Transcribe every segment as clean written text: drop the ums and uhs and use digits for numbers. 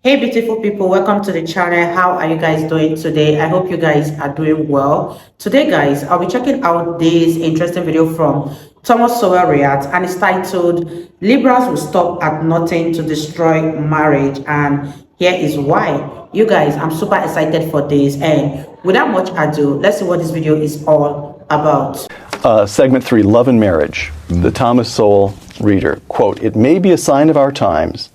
Hey beautiful people, welcome to the channel. How are you guys doing today? I hope you guys are doing well. Today guys, I'll be checking out this interesting video from Thomas Sowell and it's titled Liberals Will Stop at Nothing to Destroy Marriage, and here is why. You guys, I'm super excited for this, and without much ado, let's see what this video is all about. Segment 3, Love and Marriage. The Thomas Sowell reader, quote, "It may be a sign of our times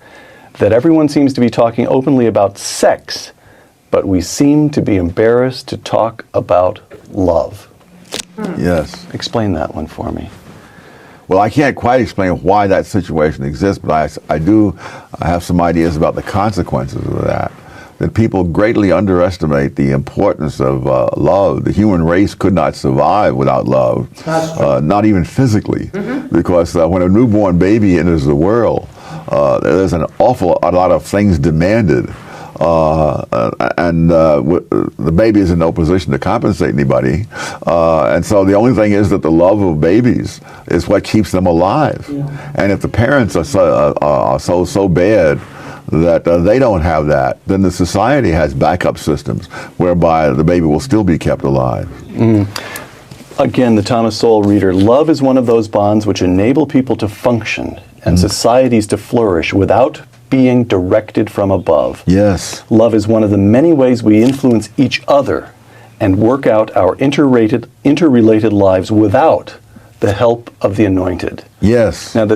that everyone seems to be talking openly about sex, but we seem to be embarrassed to talk about love." Yes. Explain that one for me. Well, I can't quite explain why that situation exists, but I have some ideas about the consequences of that. That people greatly underestimate the importance of love. The human race could not survive without love, not even physically, because when a newborn baby enters the world, there's an awful lot of things demanded, and the baby is in no position to compensate anybody, and so the only thing is that the love of babies is what keeps them alive. And if the parents are so bad that they don't have that, then the society has backup systems whereby the baby will still be kept alive. Again, the Thomas Sowell reader, love is one of those bonds which enable people to function and societies to flourish without being directed from above. Yes. Love is one of the many ways we influence each other and work out our interrelated lives without the help of the anointed. Yes. Now,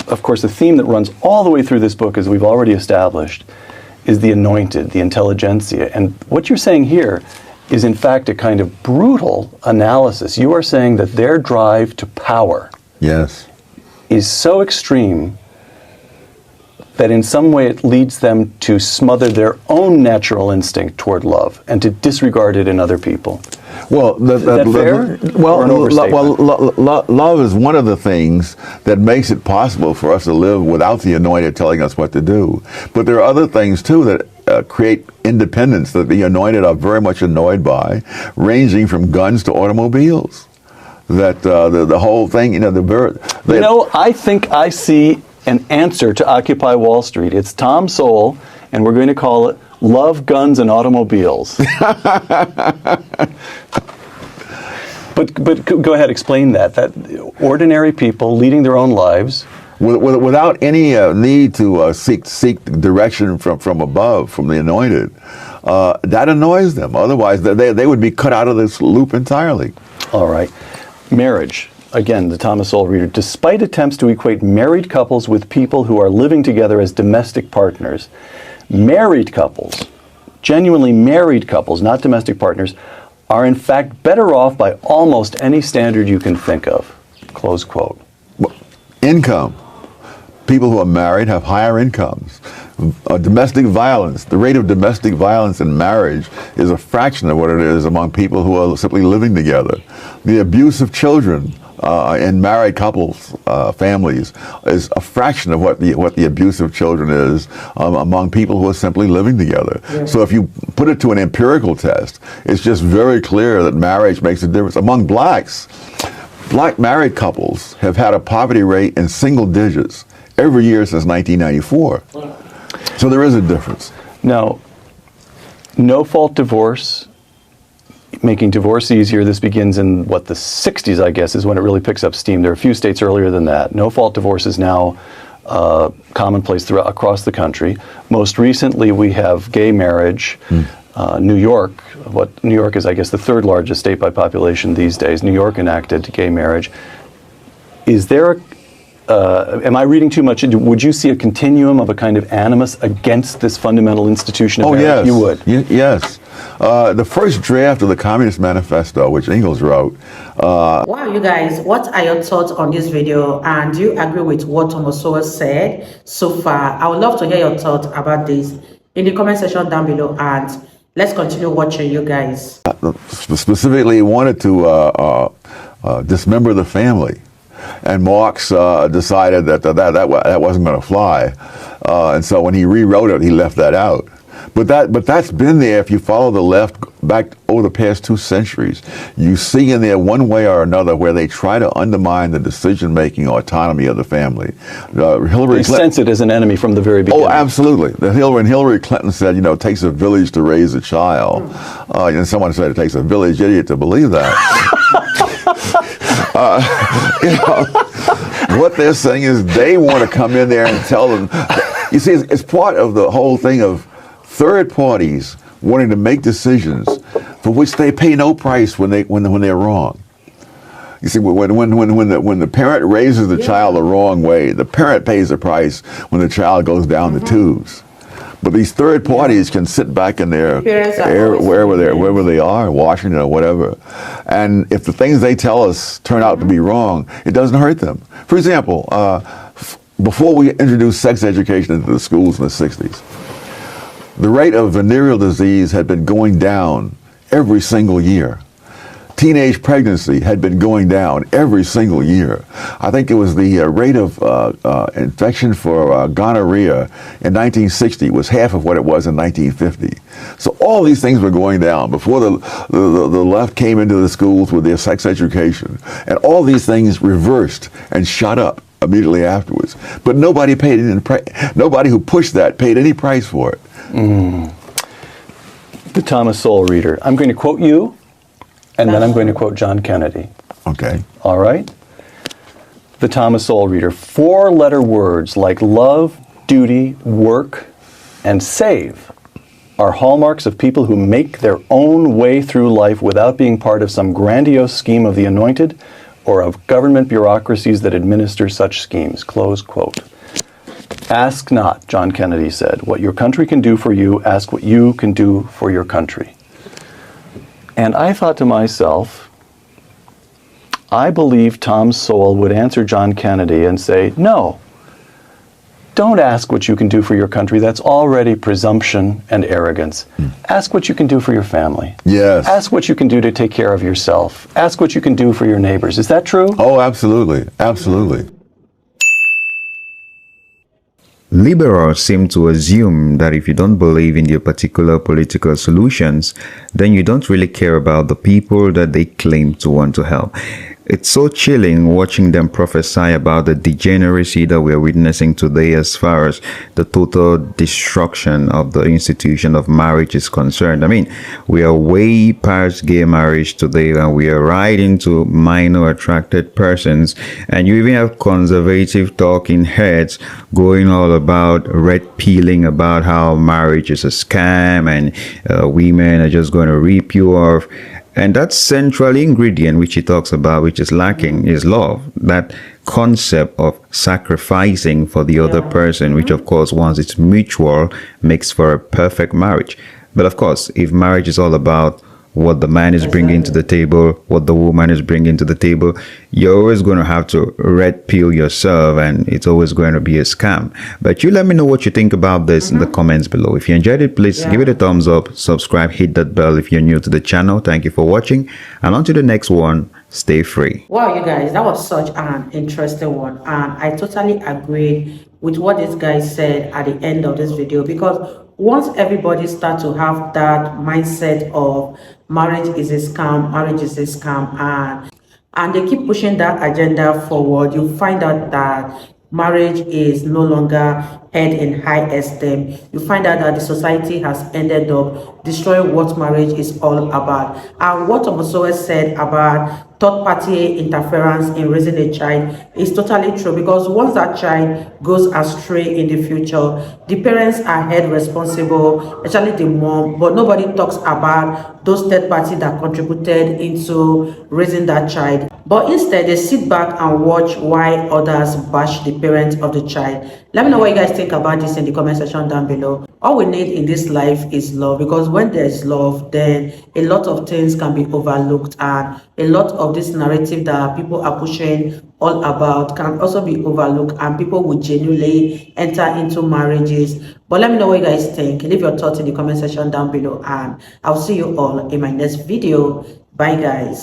of course, the theme that runs all the way through this book, as we've already established, is the anointed, the intelligentsia. And what you're saying here is, in fact, a kind of brutal analysis. You are saying that their drive to power is so extreme that in some way it leads them to smother their own natural instinct toward love and to disregard it in other people. Well, is that fair? Love is one of the things that makes it possible for us to live without the anointed telling us what to do. But there are other things too that create independence that the anointed are very much annoyed by, ranging from guns to automobiles. That the whole thing, I think I see an answer to Occupy Wall Street. It's Tom Sowell, and we're going to call it Love, Guns, and Automobiles. But go ahead, explain that ordinary people leading their own lives without any need to seek direction from above, from the anointed, that annoys them. Otherwise, they would be cut out of this loop entirely. All right. Marriage. Again, the Thomas Sowell reader. Despite attempts to equate married couples with people who are living together as domestic partners, married couples, genuinely married couples, not domestic partners, are in fact better off by almost any standard you can think of. Close quote. Income. People who are married have higher incomes. Domestic violence. The rate of domestic violence in marriage is a fraction of what it is among people who are simply living together. The abuse of children in married couples, families, is a fraction of what the abuse of children is among people who are simply living together. So if you put it to an empirical test, it's just very clear that marriage makes a difference. Among blacks, black married couples have had a poverty rate in single digits every year since 1994. So there is a difference. Now, no-fault divorce, making divorce easier, this begins in, the 60s, I guess, is when it really picks up steam. There are a few states earlier than that. No-fault divorce is now commonplace across the country. Most recently, we have gay marriage. New York is, I guess, the third largest state by population these days. New York enacted gay marriage. Is there am I reading too much into? Would you see a continuum of a kind of animus against this fundamental institution of marriage? Yes. You would? Yes. The first draft of the Communist Manifesto, which Engels wrote. Wow, you guys, what are your thoughts on this video? And do you agree with what Thomas Sowell said so far? I would love to hear your thoughts about this in the comment section down below, and let's continue watching, you guys. Specifically, he wanted to dismember the family. And Marx decided that wasn't going to fly. And so when he rewrote it, he left that out. But that's been there. If you follow the left back over the past 2 centuries, you see in there one way or another where they try to undermine the decision-making autonomy of the family. They sense it as an enemy from the very beginning. Oh, absolutely. When Hillary Clinton said, it takes a village to raise a child, and someone said it takes a village idiot to believe that. What they're saying is they want to come in there and tell them. You see, it's part of the whole thing of third parties wanting to make decisions for which they pay no price when they're wrong. You see, when the parent raises the child the wrong way, the parent pays the price when the child goes down the tubes. But these third parties can sit back in their wherever they are, Washington or whatever, and if the things they tell us turn out to be wrong, it doesn't hurt them. For example, before we introduced sex education into the schools in the 60s, the rate of venereal disease had been going down every single year. Teenage pregnancy had been going down every single year. I think it was the rate of infection for gonorrhea in 1960 was half of what it was in 1950. So all these things were going down before the left came into the schools with their sex education. And all these things reversed and shot up immediately afterwards. But nobody who pushed that paid any price for it. The Thomas Sowell reader. I'm going to quote you, and then I'm going to quote John Kennedy. Okay. All right? The Thomas Sowell reader. 4-letter words like love, duty, work, and save are hallmarks of people who make their own way through life without being part of some grandiose scheme of the anointed or of government bureaucracies that administer such schemes. Close quote. Ask not, John Kennedy said, what your country can do for you. Ask what you can do for your country. And I thought to myself, I believe Tom Sowell would answer John Kennedy and say, no, don't ask what you can do for your country. That's already presumption and arrogance. Ask what you can do for your family. Yes. Ask what you can do to take care of yourself. Ask what you can do for your neighbors. Is that true? Oh, absolutely. Absolutely. Liberals seem to assume that if you don't believe in your particular political solutions, then you don't really care about the people that they claim to want to help. It's so chilling watching them prophesy about the degeneracy that we're witnessing today as far as the total destruction of the institution of marriage is concerned. I mean, we are way past gay marriage today, and we are right into minor attracted persons. And you even have conservative talking heads going all about red pilling about how marriage is a scam and women are just going to rip you off. And that central ingredient which he talks about, which is lacking, is love. That concept of sacrificing for the other person, which of course, once it's mutual, makes for a perfect marriage. But of course, if marriage is all about what the man is bringing to the table, what the woman is bringing to the table, you're always going to have to red pill yourself, and it's always going to be a scam. But you let me know what you think about this in the comments below. If you enjoyed it, please give it a thumbs up, subscribe, hit that bell if you're new to the channel. Thank you for watching, and on to the next one. Stay free. Wow, you guys, that was such an interesting one, and I totally agree with what this guy said at the end of this video, because once everybody starts to have that mindset of marriage is a scam, and they keep pushing that agenda forward, you find out that marriage is no longer held in high esteem. You find out that the society has ended up destroying what marriage is all about. And what Thomas Sowell said about third-party interference in raising a child is totally true, because once that child goes astray in the future, the parents are held responsible, especially the mom, but nobody talks about those third parties that contributed into raising that child. But instead, they sit back and watch while others bash the parents of the child. Let me know what you guys think about this in the comment section down below. All we need in this life is love, because when there's love, then a lot of things can be overlooked, and a lot of this narrative that people are pushing all about can also be overlooked, and people will genuinely enter into marriages. But let me know what you guys think. Leave your thoughts in the comment section down below, and I'll see you all in my next video. Bye guys.